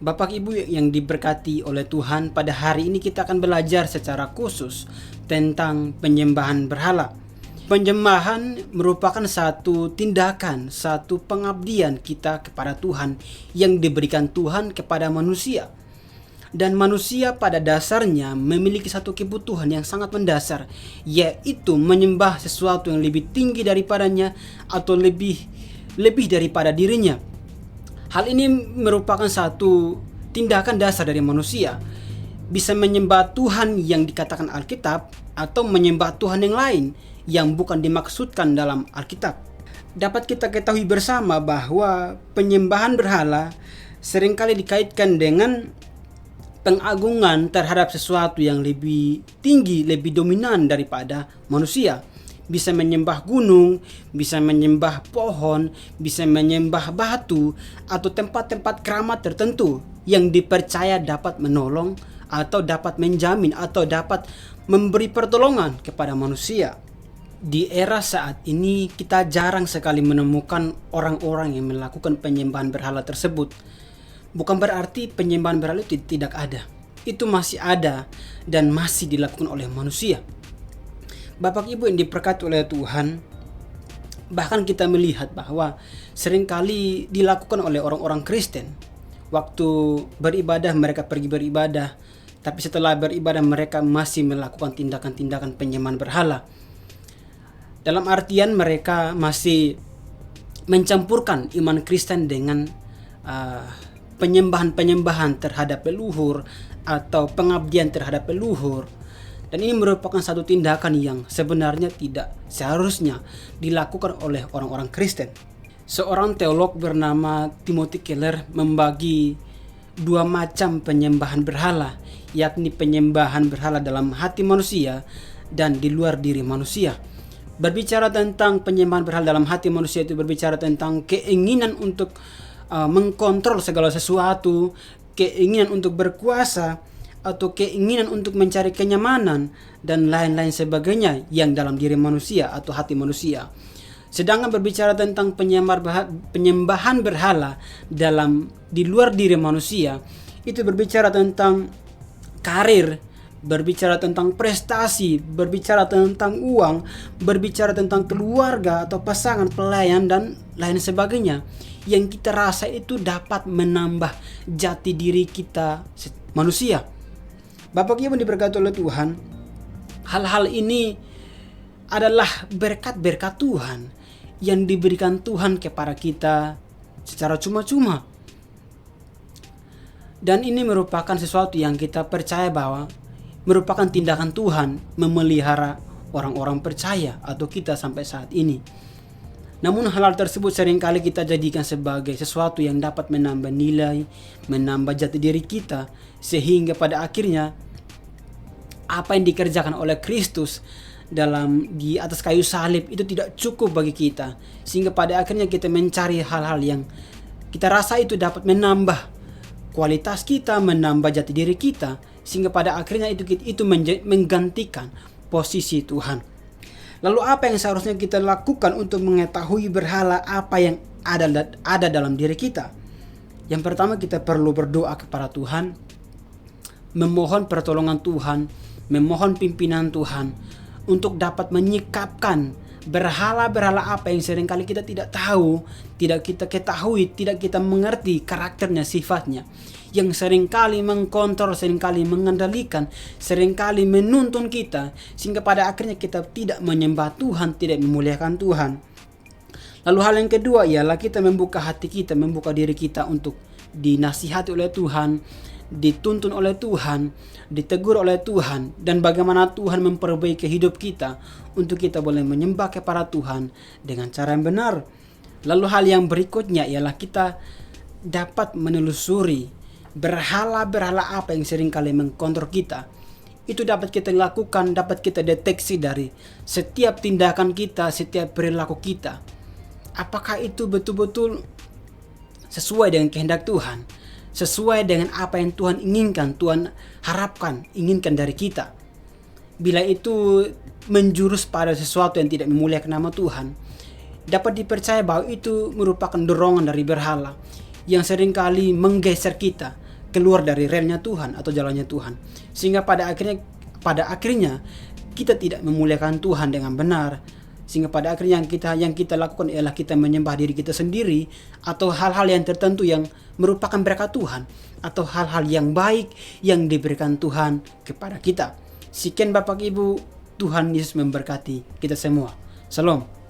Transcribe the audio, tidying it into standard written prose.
Bapak Ibu yang diberkati oleh Tuhan, pada hari ini kita akan belajar secara khusus tentang penyembahan berhala. Penyembahan merupakan satu tindakan, satu pengabdian kita kepada Tuhan yang diberikan Tuhan kepada manusia. Dan manusia pada dasarnya memiliki satu kebutuhan yang sangat mendasar, yaitu menyembah sesuatu yang lebih tinggi daripadanya atau lebih daripada dirinya. Hal ini merupakan satu tindakan dasar dari manusia. Bisa menyembah Tuhan yang dikatakan Alkitab atau menyembah Tuhan yang lain yang bukan dimaksudkan dalam Alkitab. Dapat kita ketahui bersama bahwa penyembahan berhala seringkali dikaitkan dengan pengagungan terhadap sesuatu yang lebih tinggi, lebih dominan daripada manusia. Bisa menyembah gunung, bisa menyembah pohon, bisa menyembah batu, atau tempat-tempat keramat tertentu yang dipercaya dapat menolong atau dapat menjamin atau dapat memberi pertolongan kepada manusia. Di era saat ini kita jarang sekali menemukan orang-orang yang melakukan penyembahan berhala tersebut. Bukan berarti penyembahan berhala itu tidak ada. Itu masih ada dan masih dilakukan oleh manusia. Bapak Ibu yang diberkati oleh Tuhan, bahkan kita melihat bahwa seringkali dilakukan oleh orang-orang Kristen. Waktu beribadah mereka pergi beribadah, tapi setelah beribadah mereka masih melakukan tindakan-tindakan penyembahan berhala. Dalam artian mereka masih mencampurkan iman Kristen dengan penyembahan-penyembahan terhadap leluhur atau pengabdian terhadap leluhur. Dan ini merupakan satu tindakan yang sebenarnya tidak seharusnya dilakukan oleh orang-orang Kristen. Seorang teolog bernama Timothy Keller membagi dua macam penyembahan berhala, yakni penyembahan berhala dalam hati manusia dan di luar diri manusia. Berbicara tentang penyembahan berhala dalam hati manusia itu berbicara tentang keinginan untuk mengkontrol segala sesuatu, keinginan untuk berkuasa, atau keinginan untuk mencari kenyamanan dan lain-lain sebagainya yang dalam diri manusia atau hati manusia. Sedangkan berbicara tentang penyembahan berhala di luar diri manusia, itu berbicara tentang karir, berbicara tentang prestasi, berbicara tentang uang, berbicara tentang keluarga atau pasangan, pelayan dan lain sebagainya yang kita rasa itu dapat menambah jati diri kita manusia. Bapak Ibu diberkati oleh Tuhan, hal-hal ini adalah berkat-berkat Tuhan yang diberikan Tuhan kepada kita secara cuma-cuma. Dan ini merupakan sesuatu yang kita percaya bahwa merupakan tindakan Tuhan memelihara orang-orang percaya atau kita sampai saat ini. Namun hal-hal tersebut seringkali kita jadikan sebagai sesuatu yang dapat menambah nilai, menambah jati diri kita, sehingga pada akhirnya apa yang dikerjakan oleh Kristus di atas kayu salib itu tidak cukup bagi kita, sehingga pada akhirnya kita mencari hal-hal yang kita rasa itu dapat menambah kualitas kita, menambah jati diri kita, sehingga pada akhirnya itu menggantikan posisi Tuhan. Lalu apa yang seharusnya kita lakukan untuk mengetahui berhala apa yang ada dalam diri kita? Yang pertama, kita perlu berdoa kepada Tuhan, memohon pertolongan Tuhan, memohon pimpinan Tuhan untuk dapat menyikapkan berhala-berhala apa yang seringkali kita tidak tahu, tidak kita ketahui, tidak kita mengerti karakternya, sifatnya, yang seringkali mengkontrol, seringkali mengendalikan, seringkali menuntun kita, sehingga pada akhirnya kita tidak menyembah Tuhan, tidak memuliakan Tuhan. Lalu hal yang kedua ialah kita membuka hati kita, membuka diri kita untuk dinasihati oleh Tuhan, dituntun oleh Tuhan, ditegur oleh Tuhan, dan bagaimana Tuhan memperbaiki hidup kita untuk kita boleh menyembah kepada Tuhan dengan cara yang benar. Lalu hal yang berikutnya ialah kita dapat menelusuri berhala-berhala apa yang seringkali mengkontrol kita. Itu dapat kita lakukan, dapat kita deteksi dari setiap tindakan kita, setiap perilaku kita. Apakah itu betul-betul sesuai dengan kehendak Tuhan, sesuai dengan apa yang Tuhan inginkan, Tuhan harapkan, inginkan dari kita. Bila itu menjurus pada sesuatu yang tidak memuliakan nama Tuhan, dapat dipercaya bahwa itu merupakan dorongan dari berhala yang seringkali menggeser kita keluar dari relnya Tuhan atau jalannya Tuhan. Sehingga pada akhirnya kita tidak memuliakan Tuhan dengan benar. Sehingga pada akhirnya yang kita lakukan ialah kita menyembah diri kita sendiri, atau hal-hal yang tertentu yang merupakan berkat Tuhan, atau hal-hal yang baik yang diberikan Tuhan kepada kita. Sekian Bapak Ibu, Tuhan Yesus memberkati kita semua. Shalom.